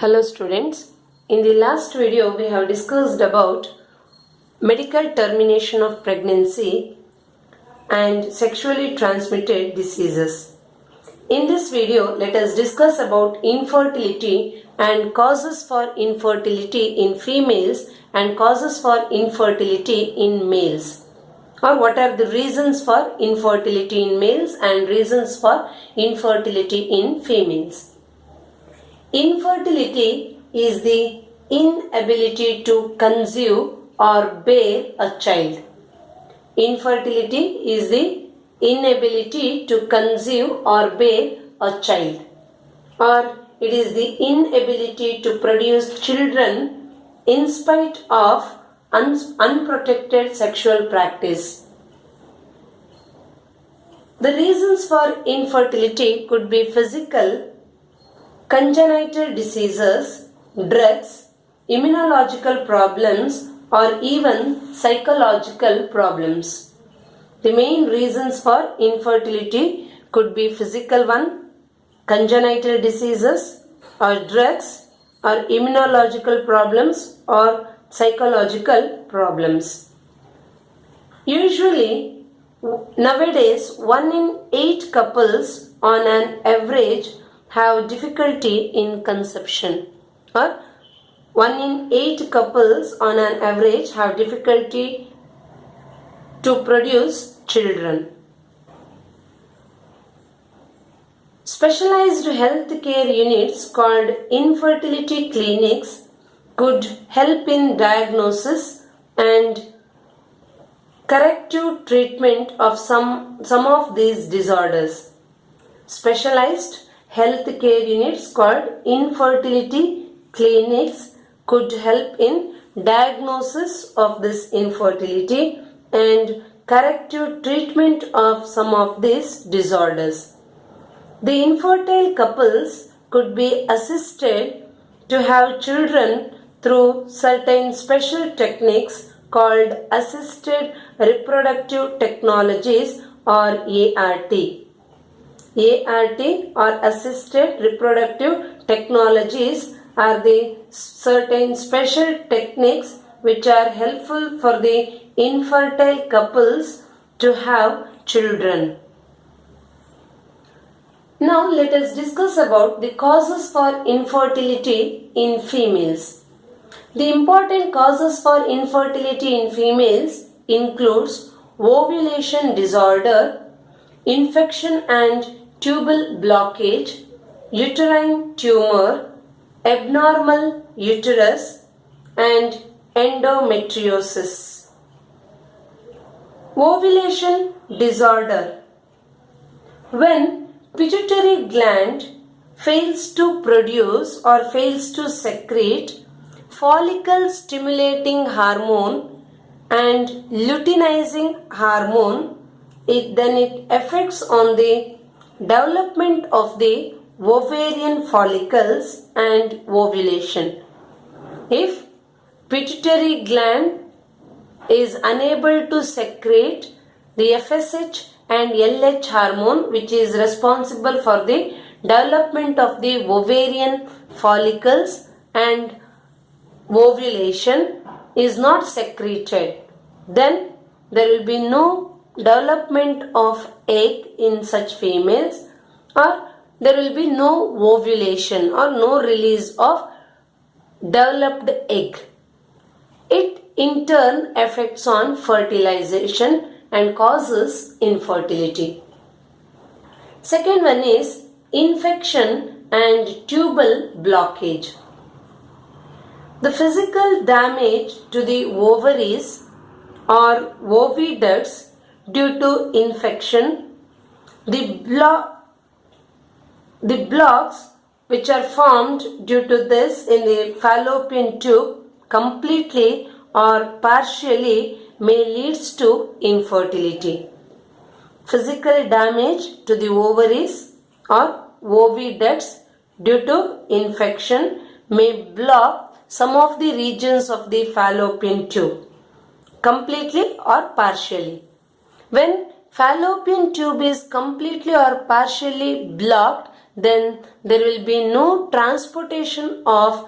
Hello students, in the last video we have discussed about medical termination of pregnancy and sexually transmitted diseases. In this video, let us discuss about infertility and causes for infertility in females and causes for infertility in males. Or what are the reasons for infertility in males and reasons for infertility in females. Infertility is the inability to conceive or bear a child. Infertility is the inability to conceive or bear a child, or it is the inability to produce children in spite of unprotected sexual practice. The reasons for infertility could be physical, congenital diseases, drugs, immunological problems, or even psychological problems. The main reasons for infertility could be physical one, congenital diseases, or drugs, or immunological problems, or psychological problems. Usually, nowadays, 1 in 8 couples on an average have difficulty in conception, or 1 in 8 couples on an average have difficulty to produce children. Specialized healthcare units called infertility clinics could help in diagnosis and corrective treatment of some of these disorders. Specialized healthcare units called infertility clinics could help in diagnosis of this infertility and corrective treatment of some of these disorders. The infertile couples could be assisted to have children through certain special techniques called assisted reproductive technologies or ART. ART or assisted reproductive technologies are the certain special techniques which are helpful for the infertile couples to have children. Now let us discuss about the causes for infertility in females. The important causes for infertility in females includes ovulation disorder, infection and tubal blockage, uterine tumor, abnormal uterus, and endometriosis. Ovulation disorder. When pituitary gland fails to produce or fails to secrete follicle stimulating hormone and luteinizing hormone, then it affects on the development of the ovarian follicles and ovulation. If pituitary gland is unable to secrete the FSH and LH hormone, which is responsible for the development of the ovarian follicles and ovulation, is not secreted, then there will be no development of egg in such females, or there will be no ovulation or no release of developed egg. It in turn affects on fertilization and causes infertility. Second one is infection and tubal blockage. The physical damage to the ovaries or oviducts due to infection, the blocks which are formed due to this in the fallopian tube completely or partially may leads to infertility. Physical damage to the ovaries or oviducts due to infection may block some of the regions of the fallopian tube completely or partially. When fallopian tube is completely or partially blocked, then there will be no transportation of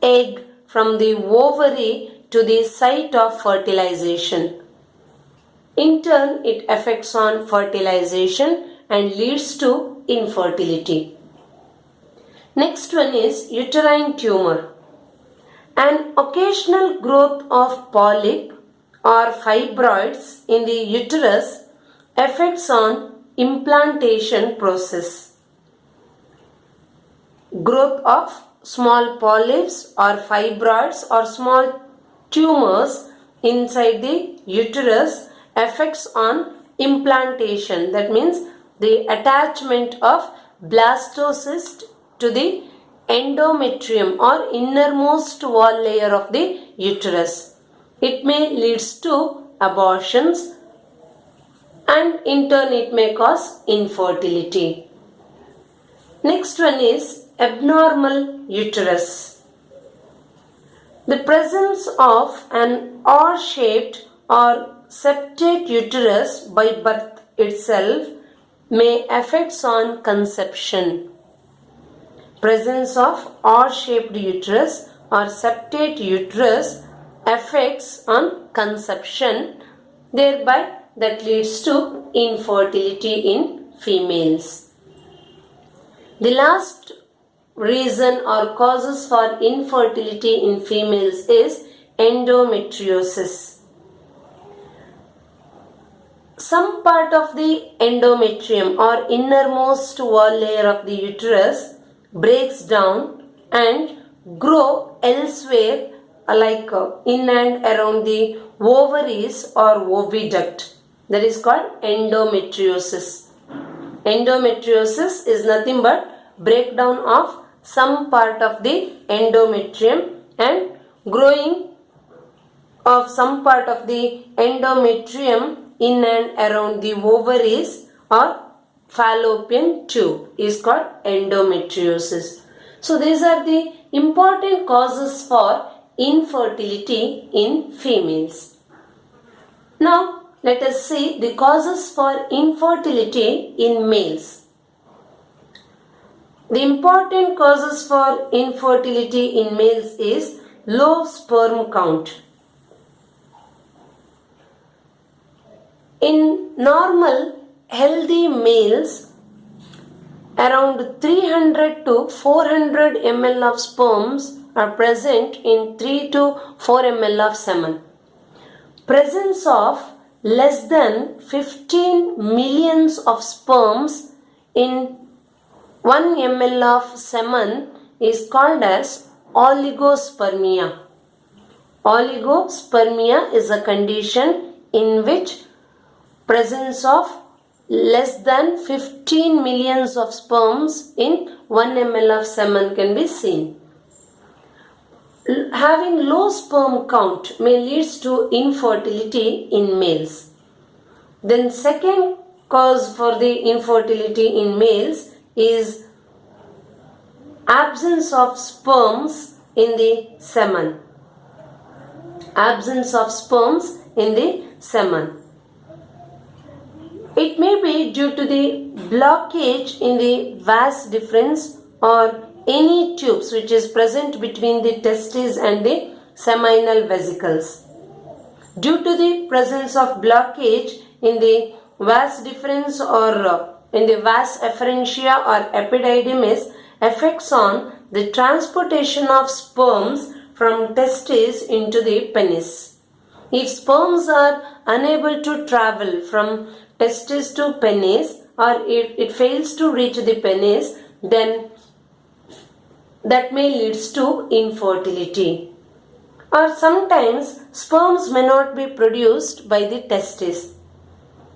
egg from the ovary to the site of fertilization. In turn, it affects on fertilization and leads to infertility. Next one is uterine tumor. An occasional growth of polyp or fibroids in the uterus affects on implantation process. Growth of small polyps or fibroids or small tumors inside the uterus affects on implantation. That means the attachment of blastocyst to the endometrium or innermost wall layer of the uterus. It may leads to abortions and in turn it may cause infertility. Next one is abnormal uterus. The presence of an R-shaped or septate uterus by birth itself may affect on conception. Presence of R-shaped uterus or septate uterus affects on conception, thereby that leads to infertility in females. The last reason or causes for infertility in females is endometriosis. Some part of the endometrium or innermost wall layer of the uterus breaks down and grow elsewhere like in and around the ovaries or oviduct. That is called endometriosis. Endometriosis is nothing but breakdown of some part of the endometrium and growing of some part of the endometrium in and around the ovaries or fallopian tube is called endometriosis. So these are the important causes for infertility in females. Now let us see the causes for infertility in males. The important causes for infertility in males is low sperm count. In normal healthy males, around 300 to 400 ml of sperms are present in 3 to 4 ml of semen. Presence of less than 15 millions of sperms in 1 ml of semen is called as oligospermia. Oligospermia is a condition in which presence of less than 15 millions of sperms in 1 ml of semen can be seen. Having low sperm count may lead to infertility in males. Then second cause for the infertility in males is absence of sperms in the semen. Absence of sperms in the semen. It may be due to the blockage in the vas deferens or any tubes which is present between the testes and the seminal vesicles. Due to the presence of blockage in the vas deferens or in the vas efferentia or epididymis affects on the transportation of sperms from testes into the penis. If sperms are unable to travel from testis to penis or if it fails to reach the penis, then that may lead to infertility. Or sometimes sperms may not be produced by the testis.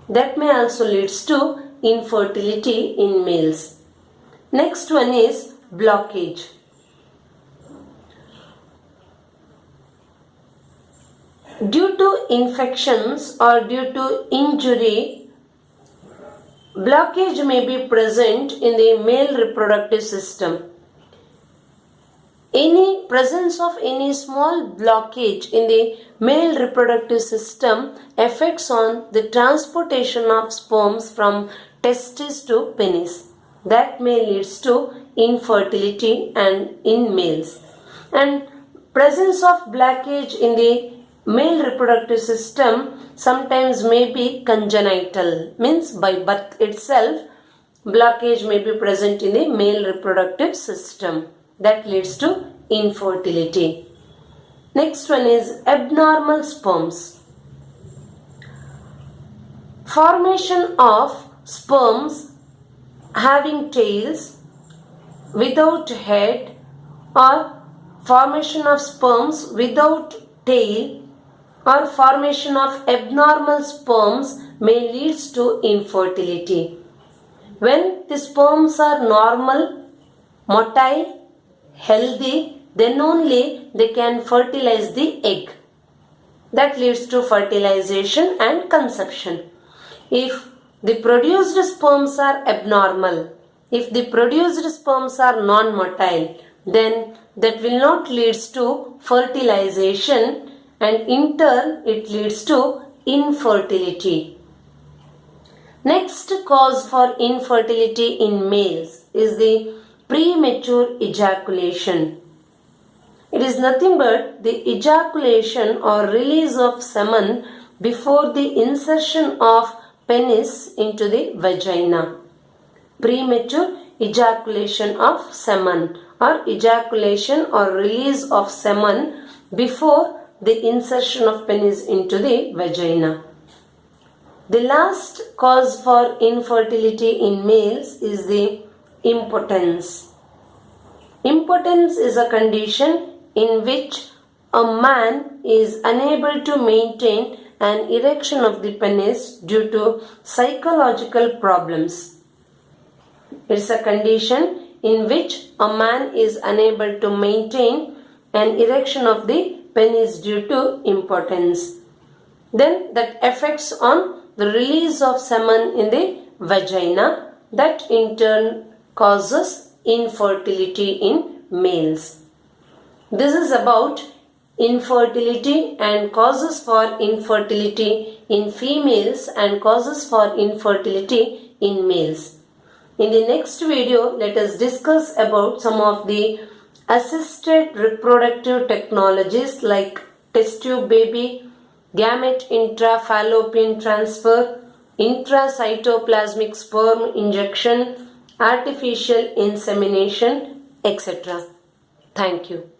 That may also lead to infertility in males. Next one is blockage. Due to infections or due to injury, blockage may be present in the male reproductive system. Any presence of any small blockage in the male reproductive system affects on the transportation of sperms from testis to penis. that may leads to infertility and in males. And presence of blockage in the male reproductive system sometimes may be congenital, means by birth itself blockage may be present in the male reproductive system that leads to infertility. Next one is abnormal sperms. Formation of sperms having tails without head or formation of sperms without tail or formation of abnormal sperms may lead to infertility. When the sperms are normal, motile, healthy, then only they can fertilize the egg. That leads to fertilization and conception. If the produced sperms are abnormal, if the produced sperms are non-motile, then that will not lead to fertilization and in turn it leads to infertility. Next cause for infertility in males is the premature ejaculation. It is nothing but the ejaculation or release of semen before the insertion of penis into the vagina. Premature ejaculation of semen or ejaculation or release of semen before the insertion of penis into the vagina. The last cause for infertility in males is the impotence. Impotence is a condition in which a man is unable to maintain an erection of the penis due to psychological problems. It is a condition in which a man is unable to maintain an erection of the penis due to impotence. Then that affects on the release of semen in the vagina, that in turn causes infertility in males. This is about infertility and causes for infertility in females and causes for infertility in males. In the next video, let us discuss about some of the assisted reproductive technologies like test tube baby, gamete intrafallopian transfer, intracytoplasmic sperm injection, artificial insemination, etc. Thank you.